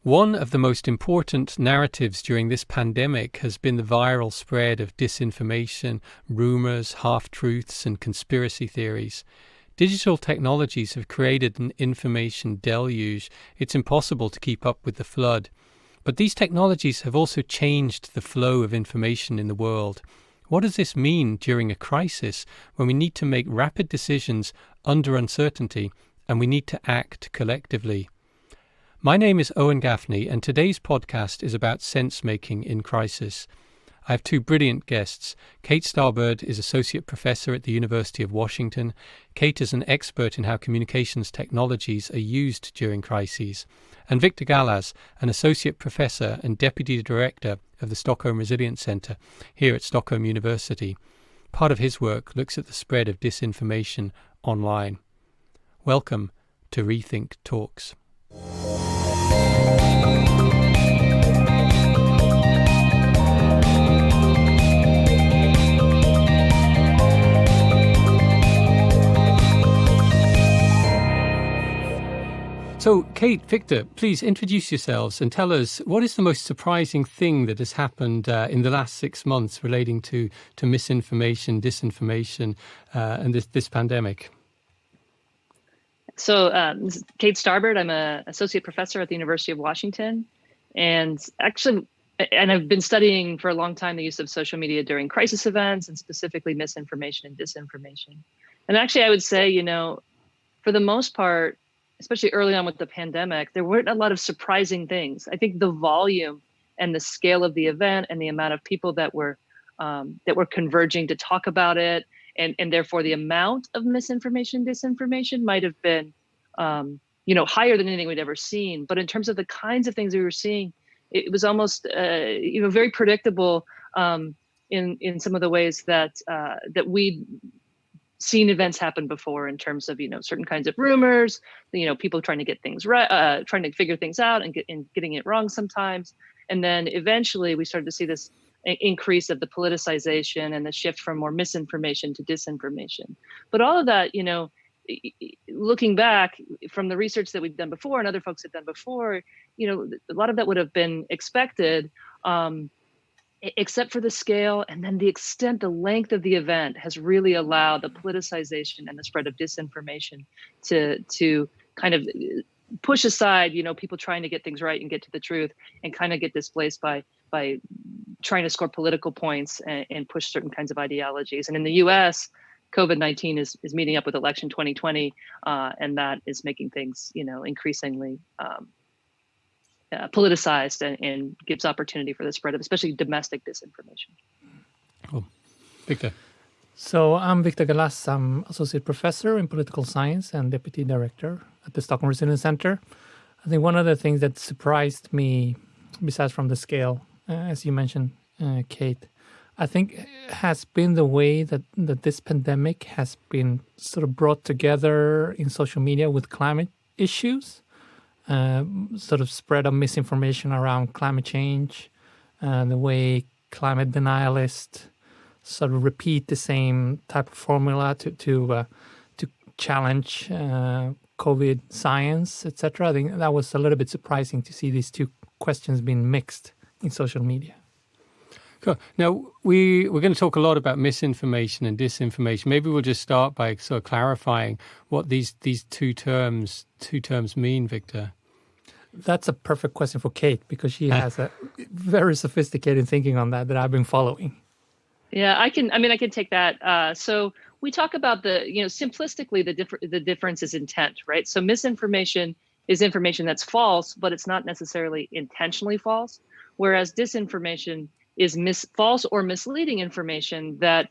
One of the most important narratives during this pandemic has been the viral spread of disinformation, rumours, half-truths and conspiracy theories. Digital technologies have created an information deluge. It's impossible to keep up with the flood. But these technologies have also changed the flow of information in the world. What does this mean during a crisis when we need to make rapid decisions under uncertainty and we need to act collectively? My name is Owen Gaffney, and today's podcast is about sense-making in crisis. I have two brilliant guests. Kate Starbird is Associate Professor at the University of Washington. Kate is an expert in how communications technologies are used during crises. And Victor Galaz, an Associate Professor and Deputy Director of the Stockholm Resilience Centre here at Stockholm University. Part of his work looks at the spread of disinformation online. Welcome to Rethink Talks. So, Kate, Victor, please introduce yourselves and tell us what is the most surprising thing that has happened in the last 6 months relating to misinformation, disinformation, and this pandemic. So this is Kate Starbird. I'm an associate professor at the University of Washington. And I've been studying for a long time the use of social media during crisis events and specifically misinformation and disinformation. And actually, I would say, for the most part, especially early on with the pandemic, there weren't a lot of surprising things. I think the volume and the scale of the event and the amount of people that were converging to talk about it, and therefore the amount of misinformation, disinformation might have been, higher than anything we'd ever seen. But in terms of the kinds of things we were seeing, it was almost, very predictable in some of the ways that we'd seen events happen before in terms of, certain kinds of rumors, people trying to get things right, trying to figure things out and getting it wrong sometimes. And then eventually we started to see this increase of the politicization and the shift from more misinformation to disinformation. But all of that, looking back from the research that we've done before and other folks have done before, a lot of that would have been expected, except for the scale and then the extent, the length of the event has really allowed the politicization and the spread of disinformation to kind of push aside, people trying to get things right and get to the truth and kind of get displaced by trying to score political points and push certain kinds of ideologies. And in the US, COVID-19 is meeting up with election 2020, and that is making things, increasingly politicized and gives opportunity for the spread of especially domestic disinformation. Cool. Victor. So I'm Victor Galaz. I'm Associate Professor in Political Science and Deputy Director at the Stockholm Resilience Centre. I think one of the things that surprised me, besides from the scale, as you mentioned, Kate, I think has been the way that this pandemic has been sort of brought together in social media with climate issues. Sort of spread of misinformation around climate change, the way climate denialists sort of repeat the same type of formula to challenge COVID science, etc. I think that was a little bit surprising to see these two questions being mixed in social media. Cool. Now, we're going to talk a lot about misinformation and disinformation. Maybe we'll just start by sort of clarifying what these two terms mean, Victor. That's a perfect question for Kate because she has a very sophisticated thinking on that I've been following. Yeah, I can take that. So we talk about simplistically, the difference is intent, right? So misinformation is information that's false, but it's not necessarily intentionally false. Whereas disinformation is false or misleading information that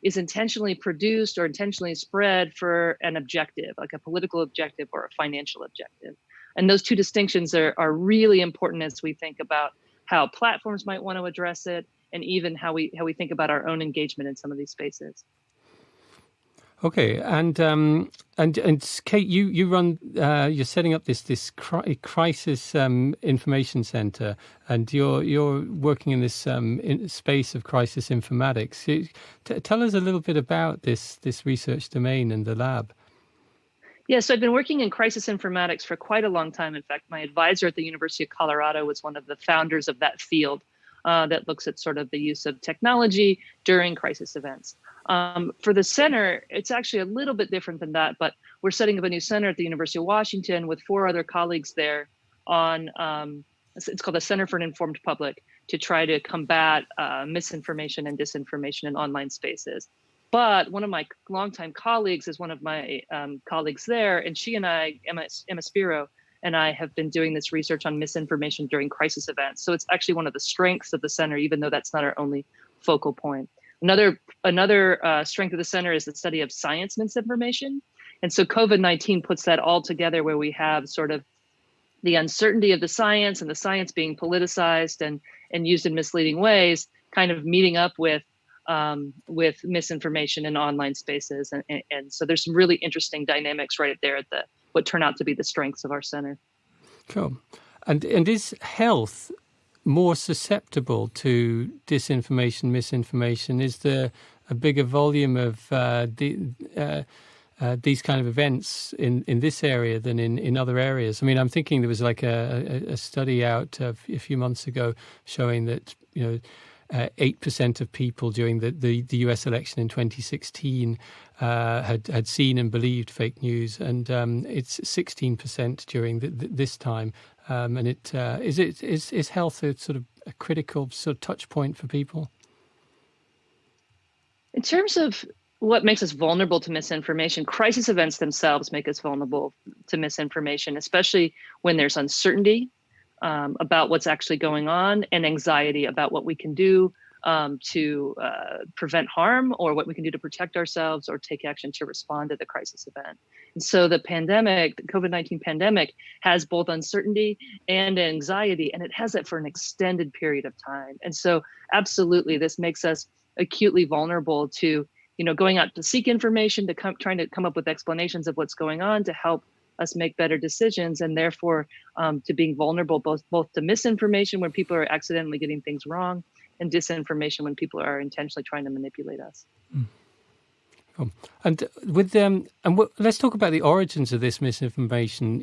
is intentionally produced or intentionally spread for an objective, like a political objective or a financial objective. And those two distinctions are really important as we think about how platforms might want to address it, and even how we think about our own engagement in some of these spaces. Okay, and Kate, you run you're setting up this crisis information center, and you're working in this space of crisis informatics. Tell us a little bit about this research domain and the lab. Yeah, so I've been working in crisis informatics for quite a long time. In fact, my advisor at the University of Colorado was one of the founders of that field that looks at sort of the use of technology during crisis events. For the center, it's actually a little bit different than that, but we're setting up a new center at the University of Washington with 4 other colleagues there on, it's called the Center for an Informed Public, to try to combat misinformation and disinformation in online spaces. But one of my longtime colleagues is one of my colleagues there, and she and I, Emma Spiro, and I have been doing this research on misinformation during crisis events. So it's actually one of the strengths of the center, even though that's not our only focal point. Another strength of the center is the study of science misinformation. And so COVID-19 puts that all together, where we have sort of the uncertainty of the science and the science being politicized and used in misleading ways, kind of meeting up with misinformation in online spaces. And so there's some really interesting dynamics right there at what turn out to be the strengths of our center. Cool. And is health more susceptible to disinformation, misinformation? Is there a bigger volume of these kind of events in this area than in other areas? I mean, I'm thinking there was like a study out a few months ago showing that, 8% of people during the US election in 2016 had seen and believed fake news, and it's 16% during this time. And is health a sort of a critical sort of touch point for people? In terms of what makes us vulnerable to misinformation, crisis events themselves make us vulnerable to misinformation, especially when there's uncertainty about what's actually going on, and anxiety about what we can do to prevent harm, or what we can do to protect ourselves or take action to respond to the crisis event. And so the COVID-19 pandemic, has both uncertainty and anxiety, and it has it for an extended period of time. And so absolutely, this makes us acutely vulnerable to, going out to seek information, trying to come up with explanations of what's going on to help us make better decisions, and therefore to being vulnerable both to misinformation when people are accidentally getting things wrong, and disinformation when people are intentionally trying to manipulate us. Cool. And let's talk about the origins of this misinformation.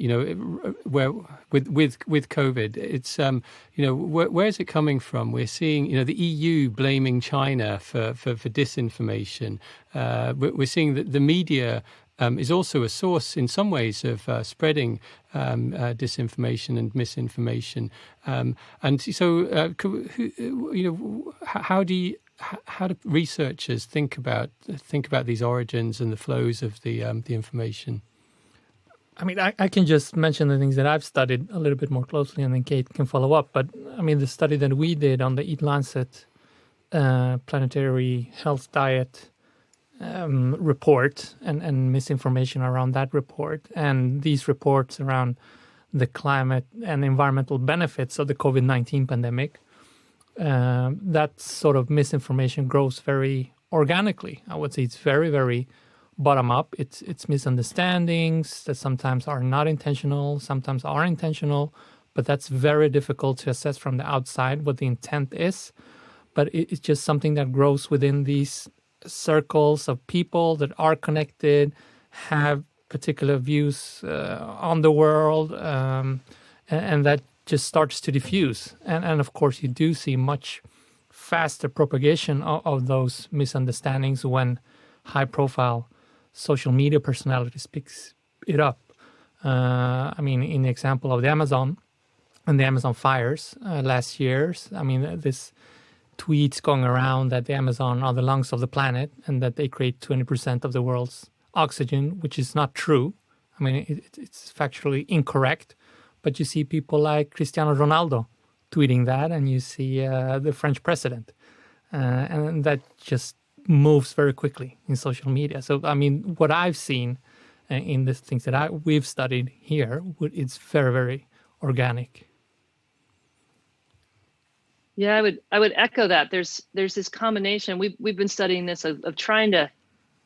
Where with COVID, it's where is it coming from? We're seeing the EU blaming China for disinformation. We're seeing that the media is also a source in some ways of spreading disinformation and misinformation. And so, how do researchers think about these origins and the flows of the information? I mean, I can just mention the things that I've studied a little bit more closely, and then Kate can follow up. But I mean, the study that we did on the Eat Lancet planetary health diet report and misinformation around that report, and these reports around the climate and environmental benefits of the COVID-19 pandemic, that sort of misinformation grows very organically. I would say it's very, very bottom up. It's misunderstandings that sometimes are not intentional, sometimes are intentional, but that's very difficult to assess from the outside what the intent is. But it's just something that grows within these circles of people that are connected, have particular views on the world, and that just starts to diffuse. And of course, you do see much faster propagation of those misunderstandings when high-profile social media personalities picks it up. I mean, in the example of the Amazon and the Amazon fires last year, I mean, this tweets going around that the Amazon are the lungs of the planet and that they create 20% of the world's oxygen, which is not true. I mean, it's factually incorrect. But you see people like Cristiano Ronaldo tweeting that, and you see the French president. And that just moves very quickly in social media. So, I mean, what I've seen in the things that we've studied here, it's very, very organic. Yeah, I would echo that. There's this combination. We've been studying this of trying to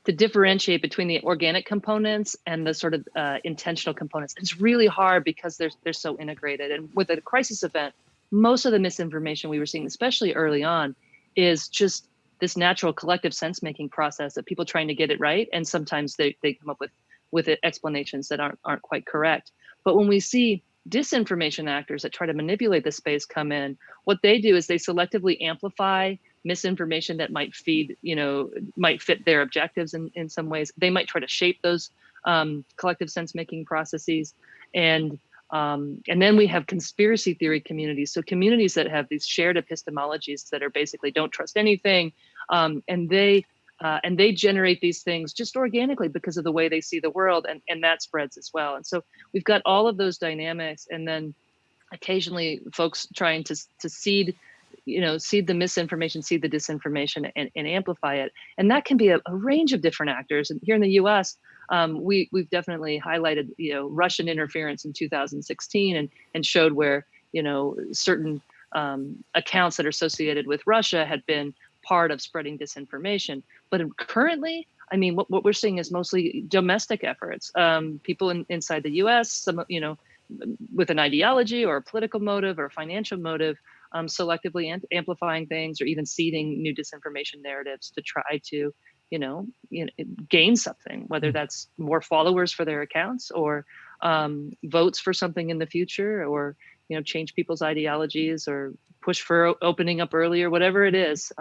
differentiate between the organic components and the sort of intentional components. It's really hard because they're so integrated. And with a crisis event, most of the misinformation we were seeing, especially early on, is just this natural collective sense-making process of people trying to get it right. And sometimes they come up with with explanations that aren't quite correct. But when we see disinformation actors that try to manipulate the space come in, what they do is they selectively amplify misinformation that might might fit their objectives in some ways. They might try to shape those collective sense-making processes. And then we have conspiracy theory communities. So communities that have these shared epistemologies that are basically don't trust anything. And they generate these things just organically because of the way they see the world, and that spreads as well. And so we've got all of those dynamics, and then occasionally folks trying to seed the misinformation, seed the disinformation, and amplify it. And that can be a range of different actors. And here in the US, we've definitely highlighted, Russian interference in 2016 and showed where, certain accounts that are associated with Russia had been part of spreading disinformation. But currently, I mean, what we're seeing is mostly domestic efforts. People inside the US, some, with an ideology or a political motive or a financial motive, selectively amplifying things or even seeding new disinformation narratives to try to, gain something, whether that's more followers for their accounts or votes for something in the future, or, change people's ideologies or push for opening up earlier, whatever it is.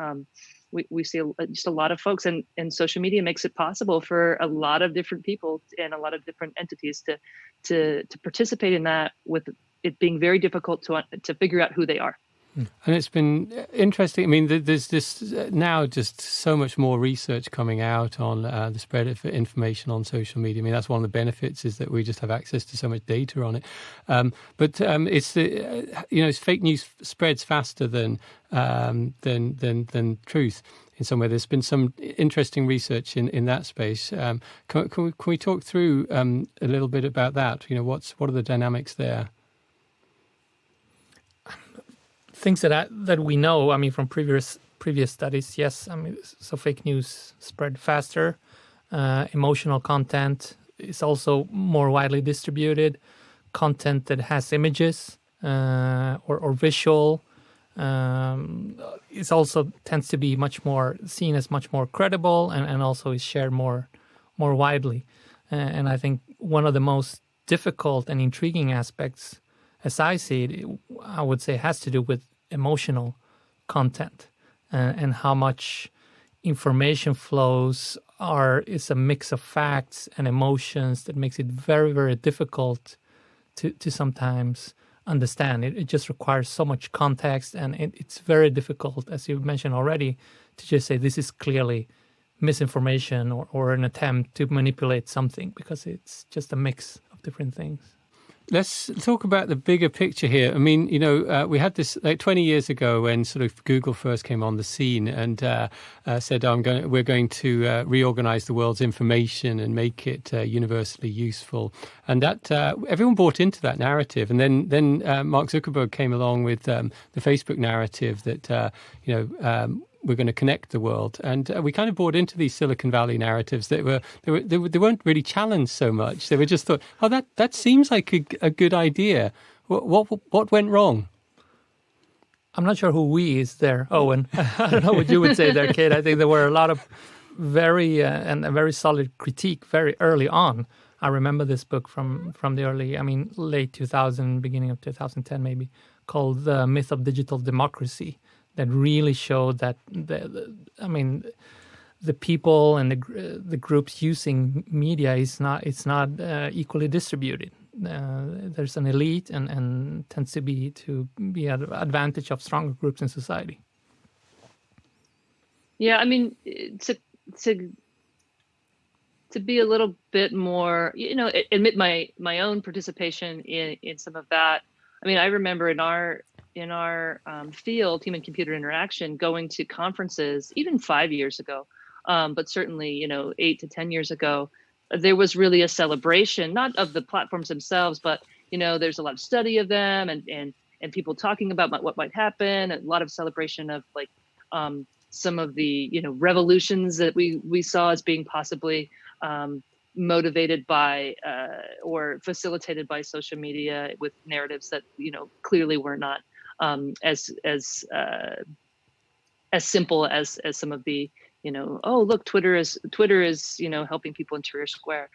We see just a lot of folks, and social media makes it possible for a lot of different people and a lot of different entities to participate in that, with it being very difficult to figure out who they are. And it's been interesting. I mean, there's this now just so much more research coming out on the spread of information on social media. I mean, that's one of the benefits, is that we just have access to so much data on it. But it's it's fake news spreads faster than truth. In some way, there's been some interesting research in that space. Can we talk through a little bit about that? What are the dynamics there? Things that we know, I mean, from previous studies, yes. I mean, so fake news spread faster. Emotional content is also more widely distributed. Content that has images or visual is also tends to be much more seen as much more credible, and also is shared more widely. And I think one of the most difficult and intriguing aspects, as I see it, I would say has to do with emotional content and how much information flows is a mix of facts and emotions that makes it very, very difficult to sometimes understand. It just requires so much context, and it's very difficult, as you mentioned already, to just say this is clearly misinformation or an attempt to manipulate something, because it's just a mix of different things. Let's talk about the bigger picture here. I mean, we had this like 20 years ago when sort of Google first came on the scene and said, we're going to reorganize the world's information and make it universally useful. And that everyone bought into that narrative. And then Mark Zuckerberg came along with the Facebook narrative that, we're going to connect the world, and we kind of bought into these Silicon Valley narratives that they weren't really challenged so much. They were just thought, oh, that seems like a good idea. What went wrong? I'm not sure who we is there, Owen. I don't know what you would say there, Kate. I think there were a lot of very and a very solid critique very early on. I remember this book from the late 2000, beginning of 2010 maybe, called The Myth of Digital Democracy, that really showed that the people and the groups using media it's not equally distributed. There's an elite and tends to be an advantage of stronger groups in society. Yeah, I mean, to be a little bit more, admit my own participation in some of that. I mean, I remember in our field, human computer interaction, going to conferences even 5 years ago, but certainly 8 to 10 years ago, there was really a celebration, not of the platforms themselves, but there's a lot of study of them and people talking about what might happen, a lot of celebration of like some of the revolutions that we saw as being possibly motivated by or facilitated by social media, with narratives that clearly were not as simple as some of the oh, look, Twitter is helping people in Tahrir Square.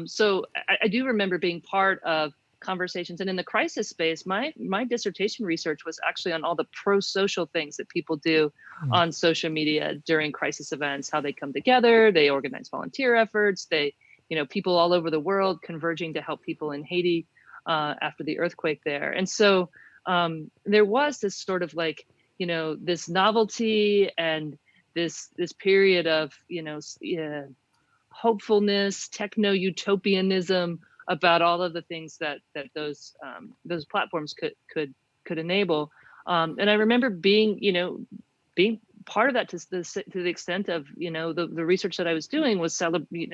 So I do remember being part of conversations, and in the crisis space, my dissertation research was actually on all the pro-social things that people do on social media during crisis events, how they come together, they organize volunteer efforts, people all over the world converging to help people in Haiti after the earthquake there. And so there was this sort of this novelty and this period of hopefulness, techno-utopianism about all of the things that those platforms could enable. And I remember being part of that to the extent of the research that I was doing was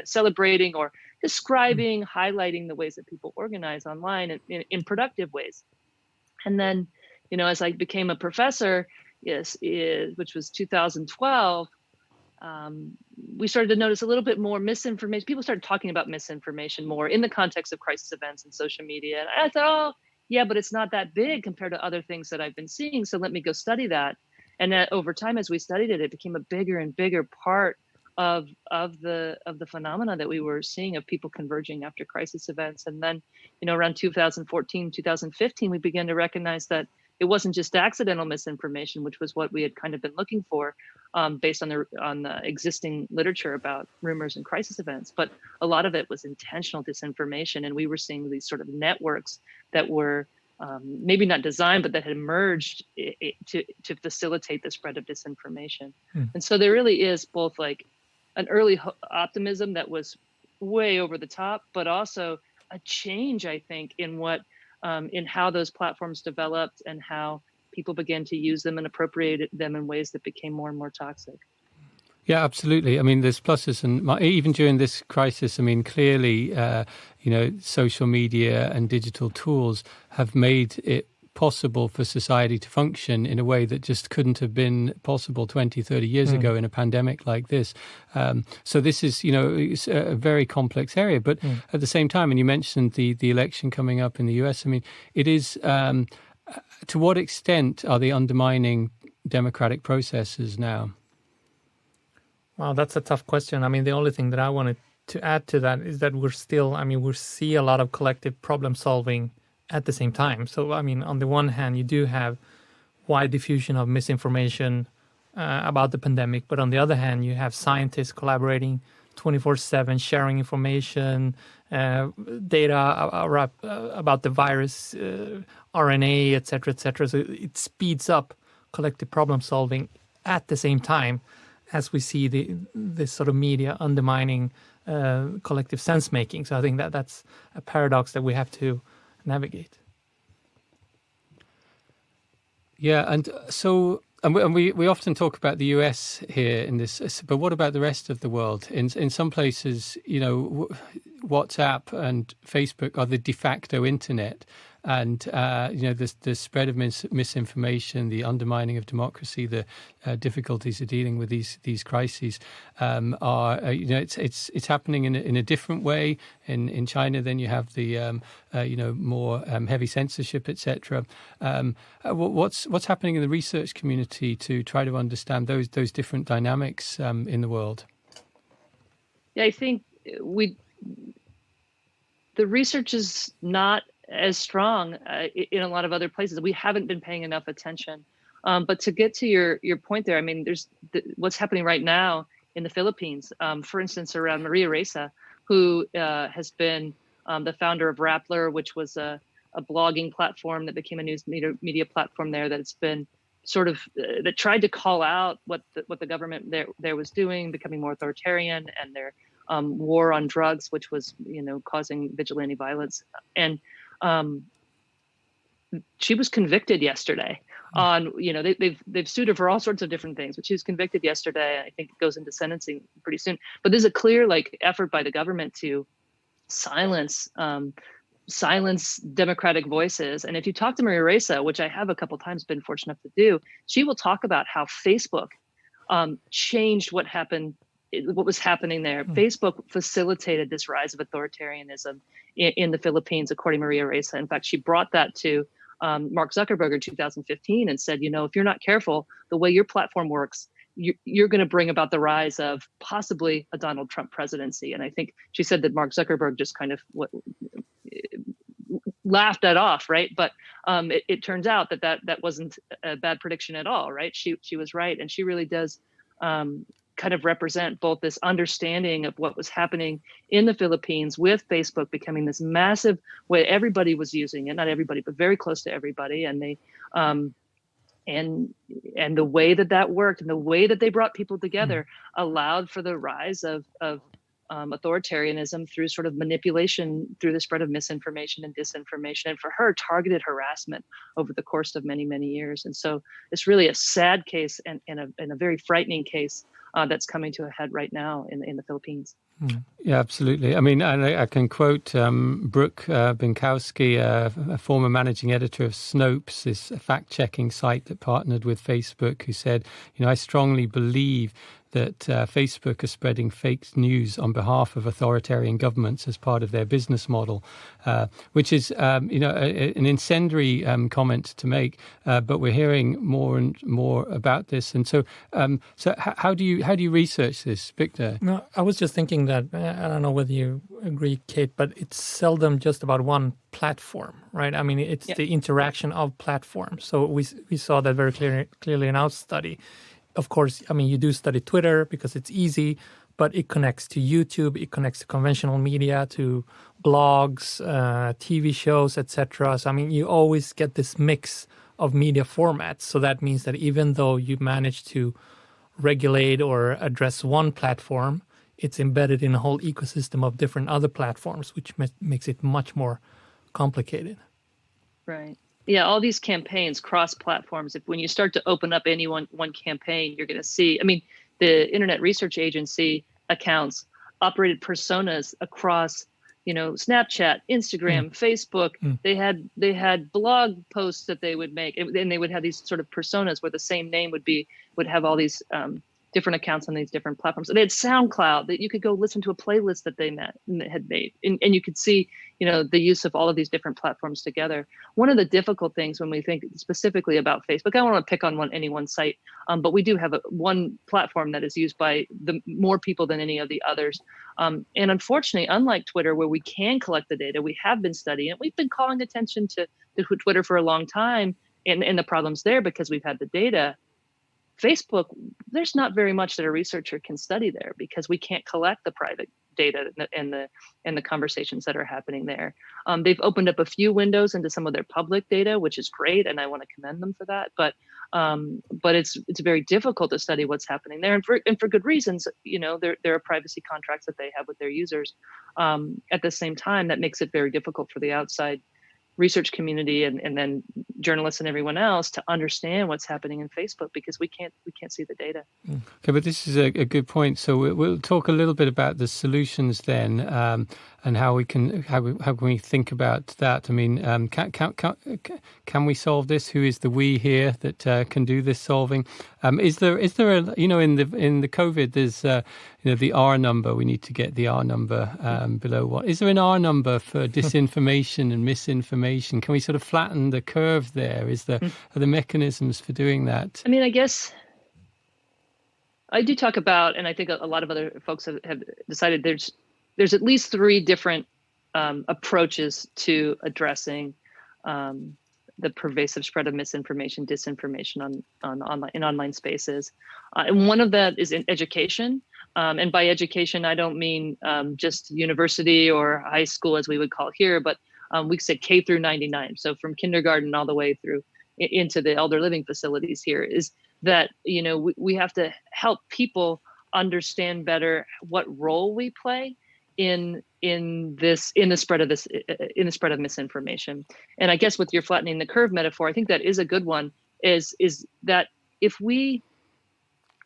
celebrating or describing, highlighting the ways that people organize online in productive ways. And then, as I became a professor, which was 2012, we started to notice a little bit more misinformation. People started talking about misinformation more in the context of crisis events and social media. And I thought, oh, yeah, but it's not that big compared to other things that I've been seeing. So let me go study that. And over time, as we studied it, it became a bigger and bigger part of the phenomena that we were seeing of people converging after crisis events. And then, around 2014, 2015, we began to recognize that it wasn't just accidental misinformation, which was what we had kind of been looking for based on the existing literature about rumors and crisis events. But a lot of it was intentional disinformation. And we were seeing these sort of networks that were maybe not designed, but that had emerged to facilitate the spread of disinformation. And so there really is both an early optimism that was way over the top, but also a change, I think, in how those platforms developed and how people began to use them and appropriate them in ways that became more and more toxic. Yeah, absolutely. I mean, there's pluses and even during this crisis. I mean, clearly, social media and digital tools have made it possible for society to function in a way that just couldn't have been possible 20, 30 years ago in a pandemic like this. So this is, it's a very complex area. But at the same time, and you mentioned the election coming up in the US, I mean, it is, to what extent are they undermining democratic processes now? Well, that's a tough question. I mean, the only thing that I wanted to add to that is that we see a lot of collective problem solving at the same time. So, I mean, on the one hand, you do have wide diffusion of misinformation about the pandemic. But on the other hand, you have scientists collaborating 24/7, sharing information, data about the virus, RNA, et cetera, So it speeds up collective problem solving at the same time as we see this sort of media undermining collective sense making. So I think that's a paradox that we have to navigate. Yeah, and so we often talk about the US here in this, but what about the rest of the world? In some places, WhatsApp and Facebook are the de facto internet. And, the spread of misinformation, the undermining of democracy, the difficulties of dealing with these crises are, it's happening in a different way. In China, then you have the, more heavy censorship, etc. What's happening in the research community to try to understand those different dynamics in the world? Yeah, I think the research is not as strong in a lot of other places. We haven't been paying enough attention. But to get to your point there, I mean, there's what's happening right now in the Philippines, for instance, around Maria Ressa, who has been the founder of Rappler, which was a blogging platform that became a news media platform there that's been sort of that tried to call out what the government there was doing, becoming more authoritarian, and their war on drugs, which was causing vigilante violence. And she was convicted yesterday on, they've sued her for all sorts of different things, but she was convicted yesterday. I think it goes into sentencing pretty soon. But there's a clear effort by the government to silence democratic voices. And if you talk to Maria Ressa, which I have a couple times been fortunate enough to do, she will talk about how Facebook changed what was happening there. Facebook facilitated this rise of authoritarianism in the Philippines, according to Maria Ressa. In fact, she brought that to Mark Zuckerberg in 2015 and said, if you're not careful, the way your platform works, you're going to bring about the rise of possibly a Donald Trump presidency. And I think she said that Mark Zuckerberg just kind of laughed that off, right? But it turns out that wasn't a bad prediction at all, right? She was right, and she really does kind of represent both this understanding of what was happening in the Philippines with Facebook becoming this massive way everybody was using it, not everybody, but very close to everybody, and they and the way that worked and the way that they brought people together allowed for the rise of authoritarianism through sort of manipulation, through the spread of misinformation and disinformation, and for her, targeted harassment over the course of many, many years. And so it's really a sad case and a very frightening case that's coming to a head right now in the Philippines. Yeah, absolutely. I mean, and I can quote Brooke Binkowski, a former managing editor of Snopes, this fact-checking site that partnered with Facebook, who said, I strongly believe that Facebook are spreading fake news on behalf of authoritarian governments as part of their business model, which is, an incendiary comment to make. But we're hearing more and more about this. And so, how do you research this, Victor? No, I was just thinking that I don't know whether you agree, Kate, but it's seldom just about one platform, right? I mean, it's the interaction of platforms. So we saw that very clearly in our study. Of course, I mean, you do study Twitter because it's easy, but it connects to YouTube, it connects to conventional media, to blogs, TV shows, etc. So, I mean, you always get this mix of media formats. So that means that even though you manage to regulate or address one platform, it's embedded in a whole ecosystem of different other platforms, which makes it much more complicated. Right. Yeah, all these campaigns cross platforms. When you start to open up any one campaign, you're going to see, I mean, the Internet Research Agency accounts operated personas across, Snapchat, Instagram, Facebook. They had blog posts that they would make, and they would have these sort of personas where the same name would have all these different accounts on these different platforms. And they had SoundCloud that you could go listen to a playlist that they had made. And you could see, the use of all of these different platforms together. One of the difficult things when we think specifically about Facebook, I don't want to pick on any one site, but we do have one platform that is used by the more people than any of the others. And unfortunately, unlike Twitter, where we can collect the data, we have been studying it. We've been calling attention to Twitter for a long time and the problems there because we've had the data. Facebook, there's not very much that a researcher can study there because we can't collect the private data and the conversations that are happening there. They've opened up a few windows into some of their public data, which is great, and I want to commend them for that. But it's very difficult to study what's happening there, and for good reasons. There are privacy contracts that they have with their users. At the same time, that makes it very difficult for the outside research community and then journalists and everyone else to understand what's happening in Facebook because we can't see the data. Okay, but this is a good point. So we'll talk a little bit about the solutions then, and how can we think about that? I mean, can we solve this? Who is the we here that can do this solving? Is there a in the COVID there's the R number? We need to get the R number below what? Is there an R number for disinformation and misinformation? Can we sort of flatten the curve there? Are there mechanisms for doing that? I mean, I guess I do talk about, and I think a lot of other folks have decided there's at least three different approaches to addressing the pervasive spread of misinformation, disinformation on online spaces. And one of that is in education. And by education, I don't mean just university or high school, as we would call here, but we say K through 99. So from kindergarten all the way through into the elder living facilities here, is that, we have to help people understand better what role we play in the spread of misinformation. And I guess with your flattening the curve metaphor, I think that is a good one, is that if we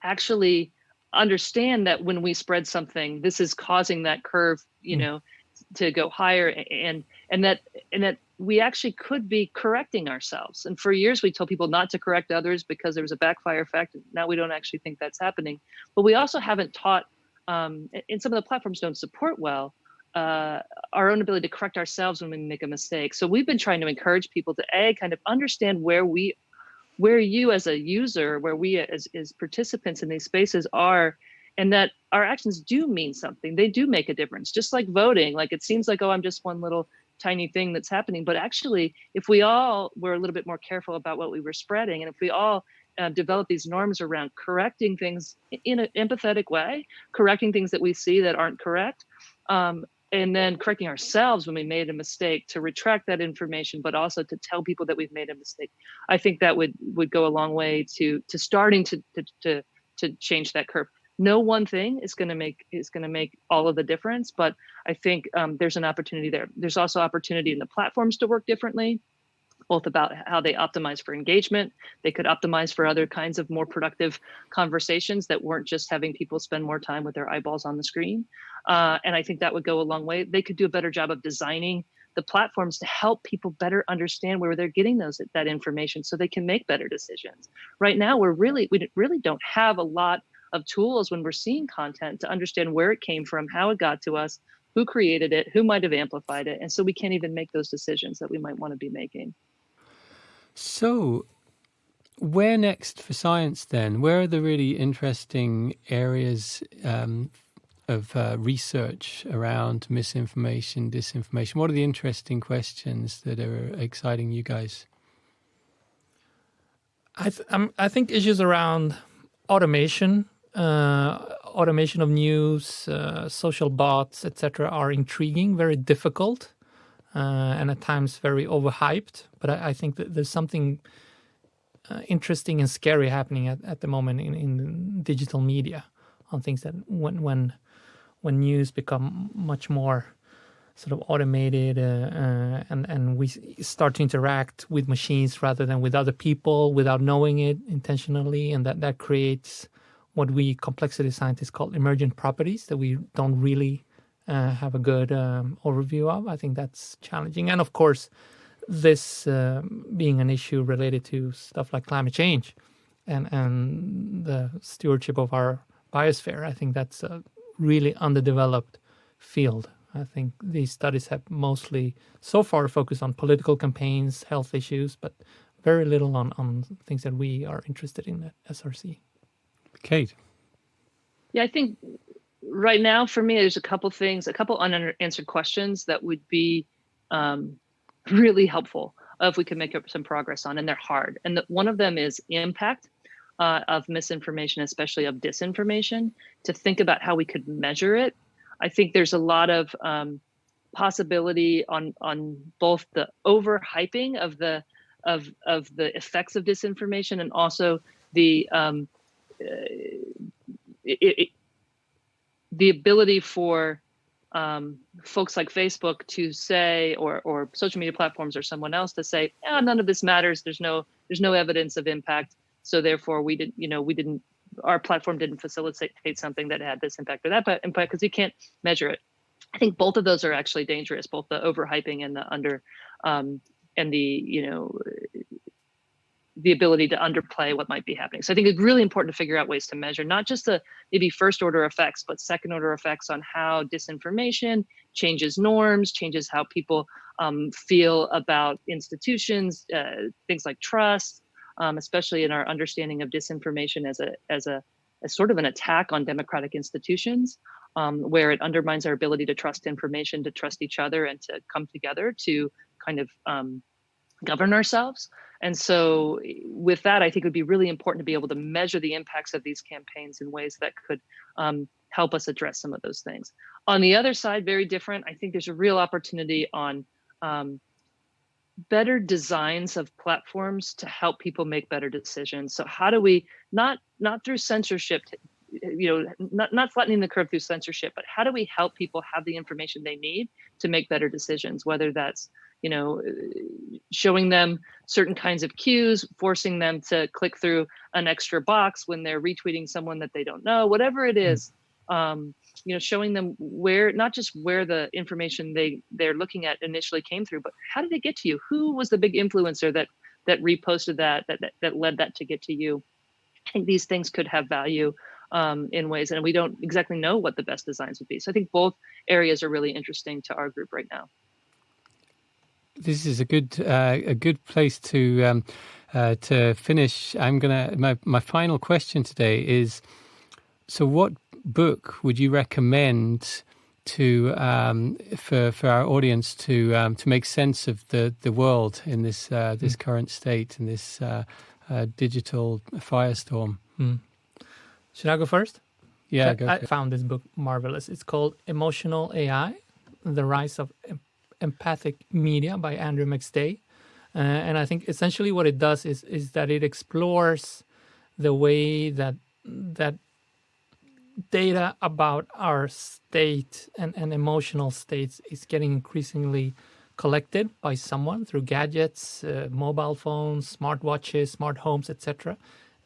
actually understand that when we spread something, this is causing that curve, to go higher, and that we actually could be correcting ourselves. And for years, we told people not to correct others because there was a backfire effect. Now we don't actually think that's happening. But we also haven't taught, and some of the platforms don't support well, our own ability to correct ourselves when we make a mistake. So we've been trying to encourage people to kind of understand where we where you as a user, where we as participants in these spaces are, and that our actions do mean something. They do make a difference, just like voting. Like, it seems like, oh, I'm just one little tiny thing that's happening. But actually, if we all were a little bit more careful about what we were spreading, and if we all develop these norms around correcting things in an empathetic way, correcting things that we see that aren't correct, and then correcting ourselves when we made a mistake, to retract that information, but also to tell people that we've made a mistake, I think that would go a long way to starting to change that curve. No one thing is going to make all of the difference, but I think there's an opportunity there. There's also opportunity in the platforms to work differently, both about how they optimize for engagement. They could optimize for other kinds of more productive conversations that weren't just having people spend more time with their eyeballs on the screen. And I think that would go a long way. They could do a better job of designing the platforms to help people better understand where they're getting that information, so they can make better decisions. Right now, we really don't have a lot of tools when we're seeing content to understand where it came from, how it got to us, who created it, who might have amplified it. And so we can't even make those decisions that we might want to be making. So where next for science then? Where are the really interesting areas of research around misinformation, disinformation? What are the interesting questions that are exciting you guys? I think issues around automation, automation of news, social bots, etc., are intriguing, very difficult, and at times very overhyped. But I think that there's something interesting and scary happening at the moment in digital media, on things that when news become much more sort of automated, and we start to interact with machines rather than with other people without knowing it intentionally, and that creates what we complexity scientists call emergent properties that we don't really have a good overview of. I think that's challenging. And of course, this being an issue related to stuff like climate change and the stewardship of our biosphere, I think that's a really underdeveloped field. I think these studies have mostly so far focused on political campaigns, health issues, but very little on things that we are interested in at SRC. Kate? Yeah, I think right now for me, there's a couple unanswered questions that would be really helpful if we could make some progress on, and they're hard. And one of them is impact of misinformation, especially of disinformation, to think about how we could measure it. I think there's a lot of possibility on both the overhyping of the effects of disinformation, and also the ability for folks like Facebook to say, or social media platforms or someone else to say, none of this matters. There's no evidence of impact, so therefore our platform didn't facilitate something that had this impact or that impact, because you can't measure it. I think both of those are actually dangerous, both the overhyping and the and the ability to underplay what might be happening. So I think it's really important to figure out ways to measure not just the maybe first order effects, but second order effects on how disinformation changes norms, changes how people feel about institutions, things like trust, especially in our understanding of disinformation as sort of an attack on democratic institutions, where it undermines our ability to trust information, to trust each other, and to come together to kind of govern ourselves. And so with that, I think it would be really important to be able to measure the impacts of these campaigns in ways that could help us address some of those things. On the other side, very different, I think there's a real opportunity on better designs of platforms to help people make better decisions. So how do we, not through censorship, not flattening the curve through censorship, but how do we help people have the information they need to make better decisions, whether that's showing them certain kinds of cues, forcing them to click through an extra box when they're retweeting someone that they don't know, whatever it is, showing them where, not just where the information they're looking at initially came through, but how did it get to you? Who was the big influencer that reposted that led that to get to you? I think these things could have value in ways, and we don't exactly know what the best designs would be. So I think both areas are really interesting to our group right now. this is a good place to finish. My final question today is: so, what book would you recommend to for our audience to make sense of the world in this this current state, in this digital firestorm? Should I go first? Yeah, I found this book marvelous. It's called Emotional AI: The Rise of Empathic Media by Andrew McStay. And I think essentially what it does is that it explores the way that data about our state and emotional states is getting increasingly collected by someone through gadgets, mobile phones, smartwatches, smart homes, etc.,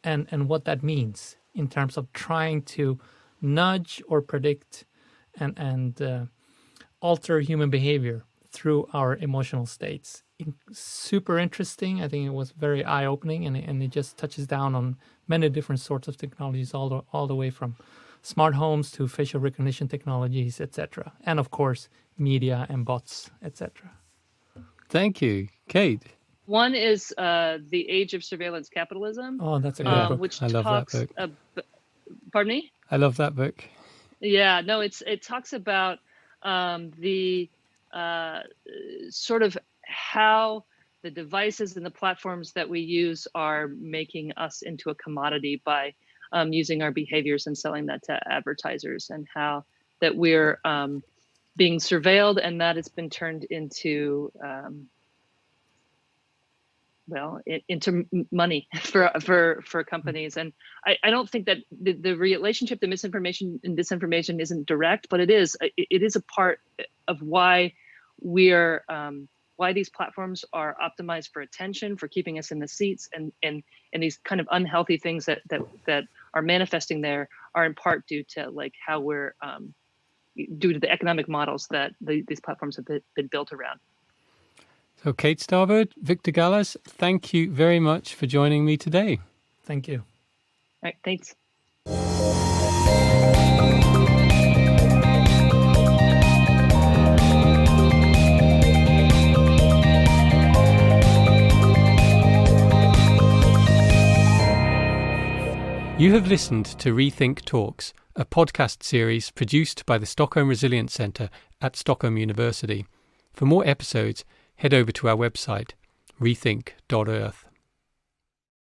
and what that means in terms of trying to nudge or predict and alter human behavior through our emotional states. Super interesting. I think it was very eye-opening, and it just touches down on many different sorts of technologies, all the way from smart homes to facial recognition technologies, etc., and of course media and bots, etc. Thank you, Kate. One is The Age of Surveillance Capitalism. Oh, that's a good book. Which I love talks. that book. Pardon me? I love that book. Yeah, no, it talks about the sort of how the devices and the platforms that we use are making us into a commodity by using our behaviors and selling that to advertisers, and how that we're being surveilled, and that it's been turned into into money for companies. And I don't think that the relationship to misinformation and disinformation isn't direct, but it is a part of why we're why these platforms are optimized for attention, for keeping us in the seats, and these kind of unhealthy things that are manifesting there are in part due to like how we're due to the economic models that these platforms have been built around. So, Kate Starbird, Victor Galaz, thank you very much for joining me today. Thank you. All right, thanks. You have listened to Rethink Talks, a podcast series produced by the Stockholm Resilience Centre at Stockholm University. For more episodes, head over to our website, rethink.earth.